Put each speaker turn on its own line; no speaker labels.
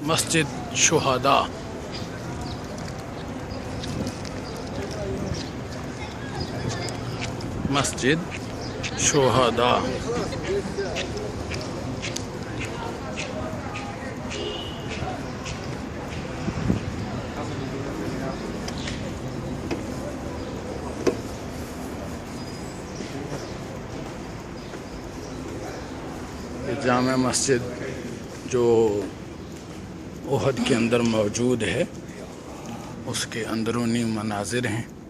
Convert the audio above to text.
मस्जिद शुहदा। मस्जिद शुहदा। जामा मस्जिद जो ओहद के अंदर मौजूद है, उसके अंदरूनी मनाजिर हैं।